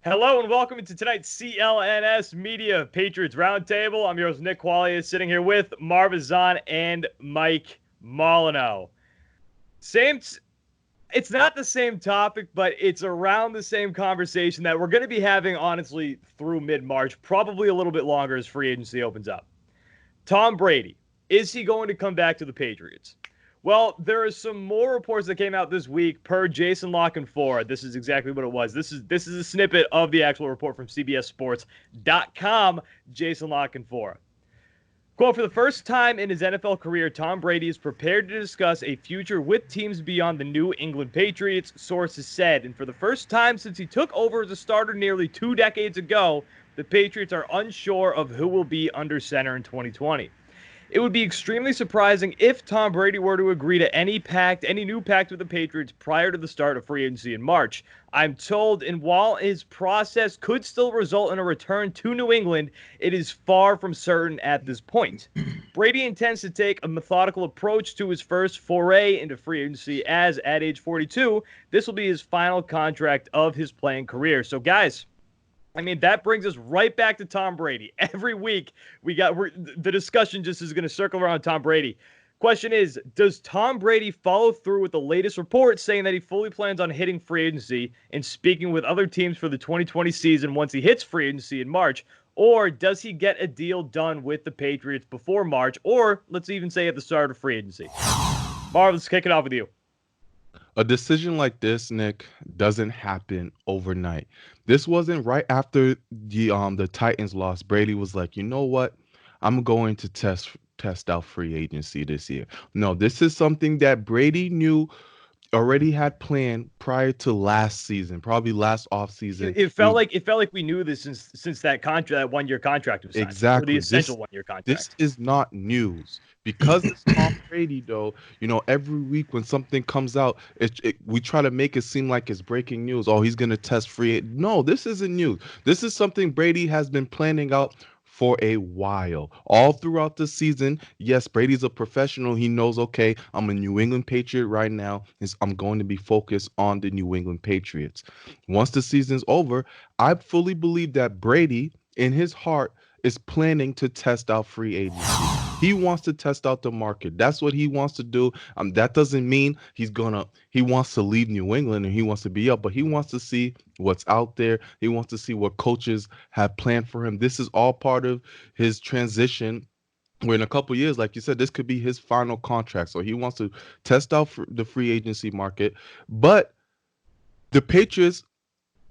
Hello and welcome to tonight's CLNS Media Patriots Roundtable. I'm your host, Nick Qualia, sitting here with Marv and Mike Molyneux. It's not the same topic, but it's around the same conversation that we're going to be having, honestly, through mid-March, probably a little bit longer as free agency opens up. Tom Brady, is he going to come back to the Patriots? Well, there are some more reports that came out this week per Jason La Canfora. This is exactly what it was. This is a snippet of the actual report from CBSSports.com, Jason La Canfora. Quote, for the first time in his NFL career, Tom Brady is prepared to discuss a future with teams beyond the New England Patriots, sources said. And for the first time since he took over as a starter nearly 2 decades ago, the Patriots are unsure of who will be under center in 2020. It would be extremely surprising if Tom Brady were to agree to any new pact with the Patriots prior to the start of free agency in March. I'm told, and while his process could still result in a return to New England, it is far from certain at this point. Brady intends to take a methodical approach to his first foray into free agency, as at age 42, this will be his final contract of his playing career. So, guys, that brings us right back to Tom Brady. Every week, the discussion just is going to circle around Tom Brady. Question is, does Tom Brady follow through with the latest report saying that he fully plans on hitting free agency and speaking with other teams for the 2020 season once he hits free agency in March? Or does he get a deal done with the Patriots before March, or let's even say at the start of free agency? Marv, let's kick it off with you. A decision like this, Nick, doesn't happen overnight. This wasn't right after the Titans lost. Brady was like, you know what? I'm going to test out free agency this year. No, this is something that Brady knew already had planned prior to last season, probably last offseason. It felt like we knew this since that 1-year contract was signed, or the Exactly. essential 1-year This contract. is not news. Because it's Tom Brady, though, every week when something comes out, we try to make it seem like it's breaking news. Oh, he's going to test free. No, this isn't news. This is something Brady has been planning out for a while. All throughout the season, yes, Brady's a professional. He knows, okay, I'm a New England Patriot right now. I'm going to be focused on the New England Patriots. Once the season's over, I fully believe that Brady, in his heart, is planning to test out free agency. He wants to test out the market. That's what he wants to do. That doesn't mean he wants to leave New England and he wants to be up, but he wants to see what's out there. He wants to see what coaches have planned for him. This is all part of his transition, where in a couple years, like you said, this could be his final contract. So he wants to test out the free agency market. But the Patriots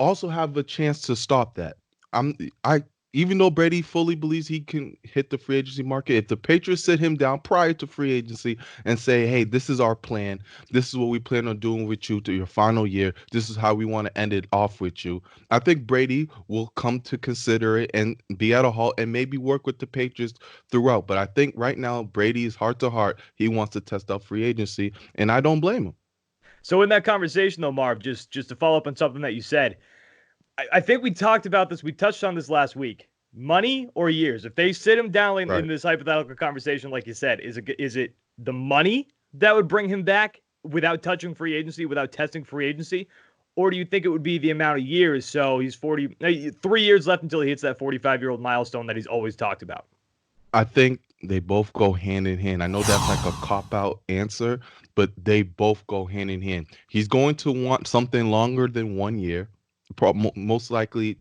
also have a chance to stop that. I Even though Brady fully believes he can hit the free agency market, if the Patriots sit him down prior to free agency and say, hey, this is our plan, this is what we plan on doing with you to your final year, this is how we want to end it off with you, I think Brady will come to consider it and be at a halt and maybe work with the Patriots throughout. But I think right now, Brady's heart to heart, he wants to test out free agency, and I don't blame him. So in that conversation, though, Marv, just to follow up on something that you said, I think we talked about this. We touched on this last week. Money or years? If they sit him down in this hypothetical conversation, like you said, is it the money that would bring him back without touching free agency, without testing free agency? Or do you think it would be the amount of years? So he's 3 years left until he hits that 45-year-old milestone that he's always talked about. I think they both go hand in hand. I know that's like a cop-out answer, but they both go hand in hand. He's going to want something longer than 1 year, most likely a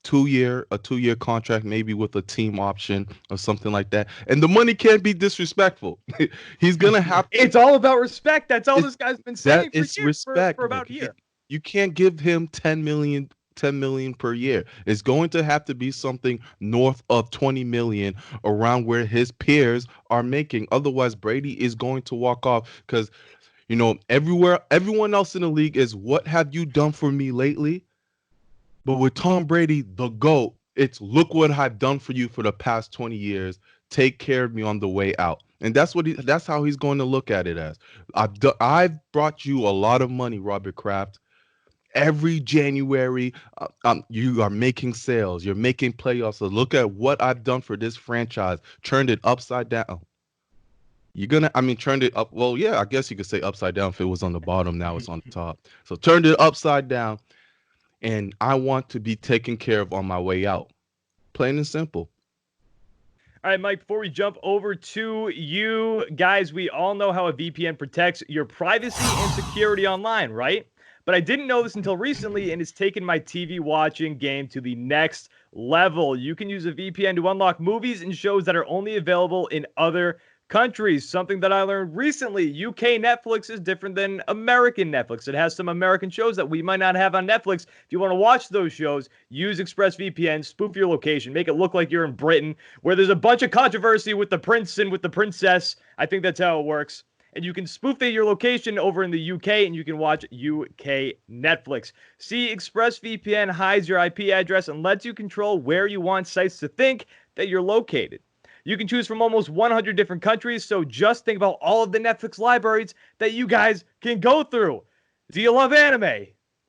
2-year contract, maybe with a team option or something like that. And the money can't be disrespectful. He's gonna have to. It's all about respect. That's all this guy's been saying for about a year. You can't give him 10 million per year. It's going to have to be something north of 20 million, around where his peers are making. Otherwise, Brady is going to walk off, because everyone else in the league is, what have you done for me lately? But with Tom Brady, the GOAT, it's, look what I've done for you for the past 20 years. Take care of me on the way out. And that's how he's going to look at it as. I've brought you a lot of money, Robert Kraft. Every January, you are making sales. You're making playoffs. So look at what I've done for this franchise. Turned it upside down. Turned it up. Well, yeah, I guess you could say upside down. If it was on the bottom, now it's on the top. So turned it upside down. and I want to be taken care of on my way out. Plain and simple. All right, Mike, before we jump over to you guys, we all know how a VPN protects your privacy and security online, right? But I didn't know this until recently, and it's taken my TV watching game to the next level. You can use a VPN to unlock movies and shows that are only available in other countries. Something that I learned recently. UK Netflix is different than American Netflix. It has some American shows that we might not have on Netflix. If you want to watch those shows, use ExpressVPN, spoof your location, make it look like you're in Britain, where there's a bunch of controversy with the prince and with the princess. I think that's how it works. And you can spoof your location over in the UK, and you can watch UK Netflix. See, ExpressVPN hides your IP address and lets you control where you want sites to think that you're located. You can choose from almost 100 different countries, so just think about all of the Netflix libraries that you guys can go through. Do you love anime?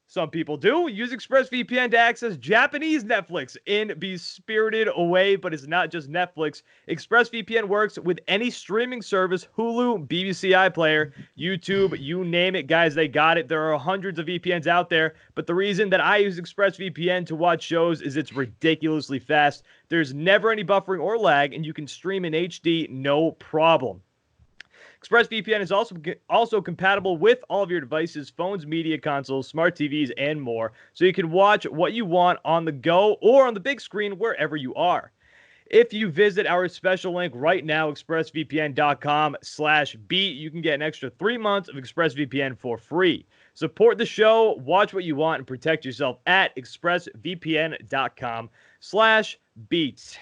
Some people do. Use ExpressVPN to access Japanese Netflix in be spirited away, but it's not just Netflix. ExpressVPN works with any streaming service, Hulu, BBC iPlayer, YouTube, you name it, guys, they got it. There are hundreds of VPNs out there, but the reason that I use ExpressVPN to watch shows is it's ridiculously fast. There's never any buffering or lag, and you can stream in HD no problem. ExpressVPN is also compatible with all of your devices, phones, media consoles, smart TVs, and more, so you can watch what you want on the go or on the big screen wherever you are. If you visit our special link right now, expressvpn.com/beat, you can get an extra 3 months of ExpressVPN for free. Support the show, watch what you want, and protect yourself at expressvpn.com/beat.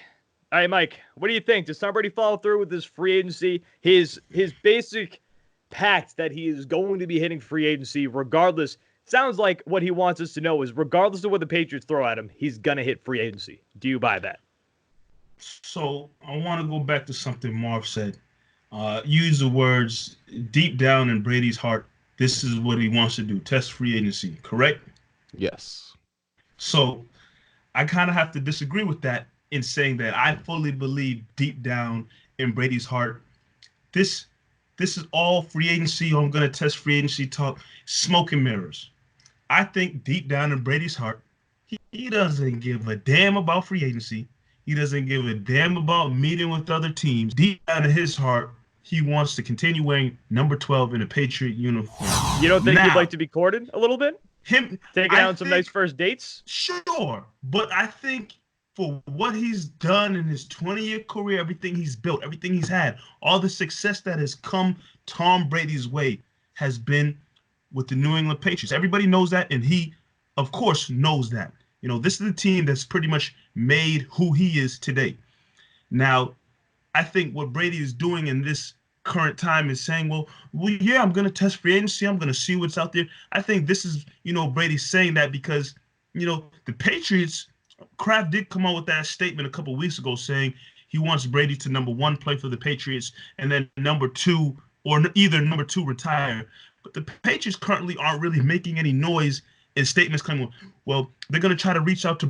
All right, Mike, what do you think? Does Tom Brady follow through with his free agency? His basic pact that he is going to be hitting free agency regardless. Sounds like what he wants us to know is regardless of what the Patriots throw at him, he's going to hit free agency. Do you buy that? So I want to go back to something Marv said. Use the words deep down in Brady's heart. This is what he wants to do. Test free agency, correct? Yes. So I kind of have to disagree with that in saying that I fully believe deep down in Brady's heart, this is all free agency. I'm going to test free agency talk, smoke and mirrors. I think deep down in Brady's heart, he doesn't give a damn about free agency. He doesn't give a damn about meeting with other teams. Deep down in his heart, he wants to continue wearing number 12 in a Patriot uniform. You don't think he'd like to be courted a little bit? Taking out some nice first dates? Sure, but I think for what he's done in his 20-year career, everything he's built, everything he's had, all the success that has come Tom Brady's way has been with the New England Patriots. Everybody knows that, and he, of course, knows that. You know, this is the team that's pretty much made who he is today. Now, I think what Brady is doing in this current time is saying, well, yeah, I'm going to test free agency. I'm going to see what's out there. I think this is, Brady saying that because, the Patriots, Kraft did come out with that statement a couple of weeks ago saying he wants Brady to, number one, play for the Patriots, and then number two, or either number two, retire. But the Patriots currently aren't really making any noise in statements claiming, well, they're going to try to reach out to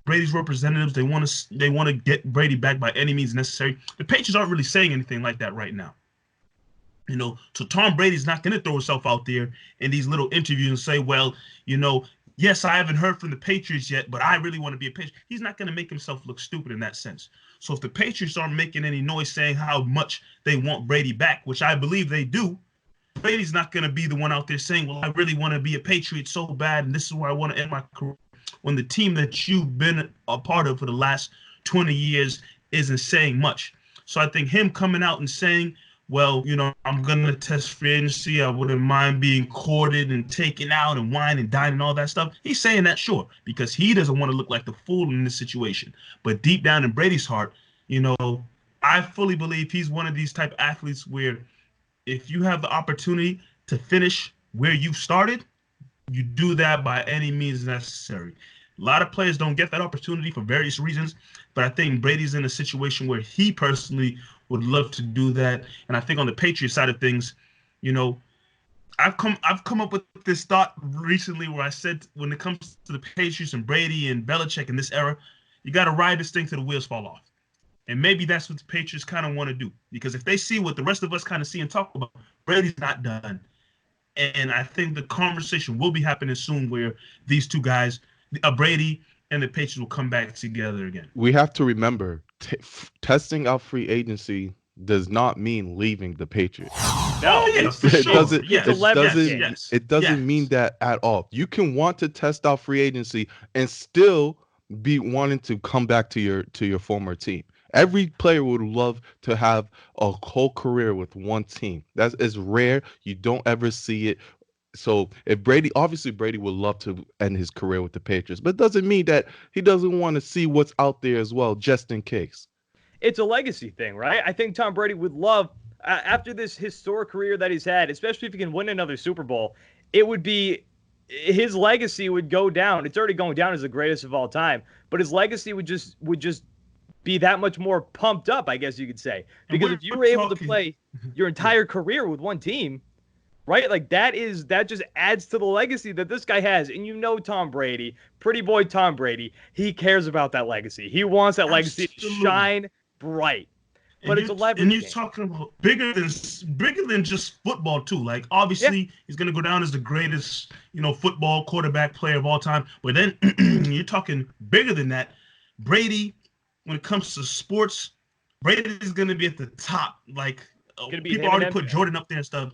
Brady's representatives. They want to get Brady back by any means necessary. The Patriots aren't really saying anything like that right now. So Tom Brady's not going to throw himself out there in these little interviews and say, well, yes, I haven't heard from the Patriots yet, but I really want to be a Patriot. He's not going to make himself look stupid in that sense. So if the Patriots aren't making any noise saying how much they want Brady back, which I believe they do, Brady's not going to be the one out there saying, well, I really want to be a Patriot so bad, and this is where I want to end my career, when the team that you've been a part of for the last 20 years isn't saying much. So I think him coming out and saying, well, I'm going to test free agency. I wouldn't mind being courted and taken out and wine and dine and all that stuff. He's saying that, sure, because he doesn't want to look like the fool in this situation. But deep down in Brady's heart, I fully believe he's one of these type of athletes where if you have the opportunity to finish where you started, you do that by any means necessary. A lot of players don't get that opportunity for various reasons, but I think Brady's in a situation where he personally would love to do that. And I think on the Patriots side of things, I've come up with this thought recently where I said when it comes to the Patriots and Brady and Belichick in this era, you got to ride this thing till the wheels fall off. And maybe that's what the Patriots kind of want to do, because if they see what the rest of us kind of see and talk about, Brady's not done. And I think the conversation will be happening soon where these two guys, Brady and the Patriots will come back together again. We have to remember, testing out free agency does not mean leaving the Patriots. No, for It sure. doesn't. Yes. It's a leverage doesn't. game. It doesn't mean that at all. You can want to test out free agency and still be wanting to come back to your former team. Every player would love to have a whole career with one team. That is rare. You don't ever see it. So if obviously Brady would love to end his career with the Patriots, but it doesn't mean that he doesn't want to see what's out there as well, just in case. It's a legacy thing, right? I think Tom Brady would love, after this historic career that he's had, especially if he can win another Super Bowl, it would be, his legacy would go down. It's already going down as the greatest of all time, but his legacy would just be that much more pumped up, I guess you could say. Because if you were able to play your entire career with one team, right? Like that just adds to the legacy that this guy has. And you know Tom Brady, pretty boy Tom Brady, he cares about that legacy. He wants that legacy to shine bright. But it's a leverage and you're game. talking about bigger than just football too. Like obviously he's gonna go down as the greatest, football quarterback player of all time. But then you're talking bigger than that. Brady, when it comes to sports, Brady is gonna be at the top. Like people already put Jordan up there and stuff.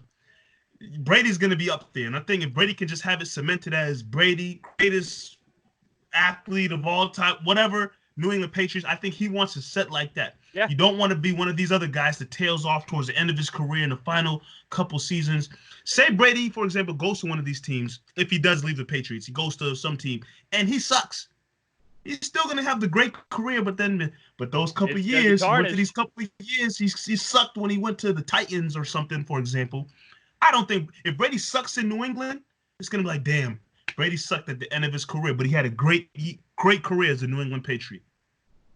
Brady's gonna be up there, and I think if Brady can just have it cemented as Brady, greatest athlete of all time, whatever, New England Patriots, I think he wants to set like that. Yeah. You don't want to be one of these other guys that tails off towards the end of his career in the final couple seasons. Say Brady, for example, goes to one of these teams. If he does leave the Patriots, he goes to some team, and he sucks. He's still going to have the great career, but those couple years, he sucked when he went to the Titans or something, for example. I don't think if Brady sucks in New England, it's going to be like, damn, Brady sucked at the end of his career, but he had a great career as a New England Patriot.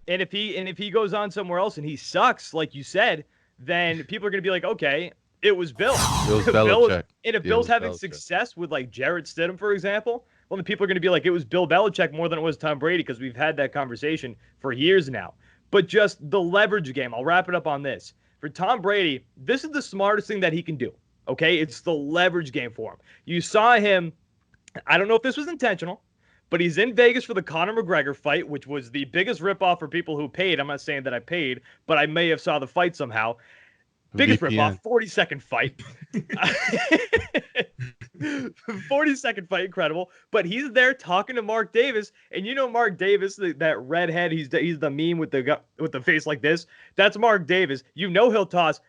And if he goes on somewhere else and he sucks, like you said, then people are going to be like, okay, it was Bill. It was Belichick. And if Bill's having success with like Jarrett Stidham, for example, well, then people are going to be like, it was Bill Belichick more than it was Tom Brady, because we've had that conversation for years now. But just the leverage game, I'll wrap it up on this. For Tom Brady, this is the smartest thing that he can do. Okay, it's the leverage game for him. You saw him, I don't know if this was intentional, but he's in Vegas for the Conor McGregor fight, which was the biggest ripoff for people who paid. I'm not saying that I paid, but I may have saw the fight somehow. Biggest ripoff, 40-second fight. 40-second fight, incredible. But he's there talking to Mark Davis, and you know Mark Davis, that redhead, he's the meme with the face like this. That's Mark Davis. You know he'll toss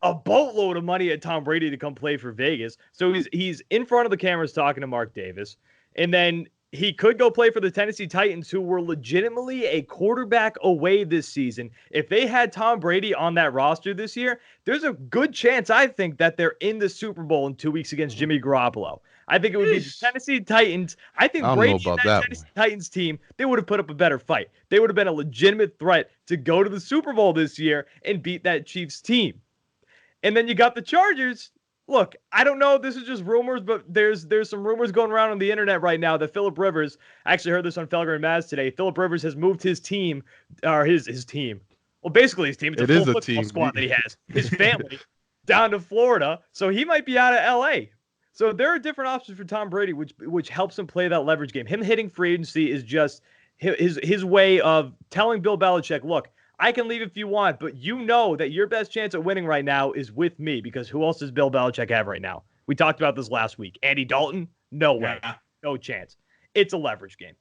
a boatload of money at Tom Brady to come play for Vegas. So he's in front of the cameras talking to Mark Davis. And then he could go play for the Tennessee Titans, who were legitimately a quarterback away this season. If they had Tom Brady on that roster this year, there's a good chance, I think, that they're in the Super Bowl in 2 weeks against Jimmy Garoppolo. I think it would be the Tennessee Titans. I think Brady and that Tennessee Titans team, they would have put up a better fight. They would have been a legitimate threat to go to the Super Bowl this year and beat that Chiefs team. And then you got the Chargers. Look, I don't know if this is just rumors, but there's some rumors going around on the internet right now that Phillip Rivers, I actually heard this on Felger and Maz today, Phillip Rivers has moved his team, or his team. Well, basically his team. It's a full football squad that he has. His family down to Florida, so he might be out of L.A. So there are different options for Tom Brady, which helps him play that leverage game. Him hitting free agency is just his way of telling Bill Belichick, look, I can leave if you want, but you know that your best chance at winning right now is with me, because who else does Bill Belichick have right now? We talked about this last week. Andy Dalton? No way. No chance. It's a leverage game.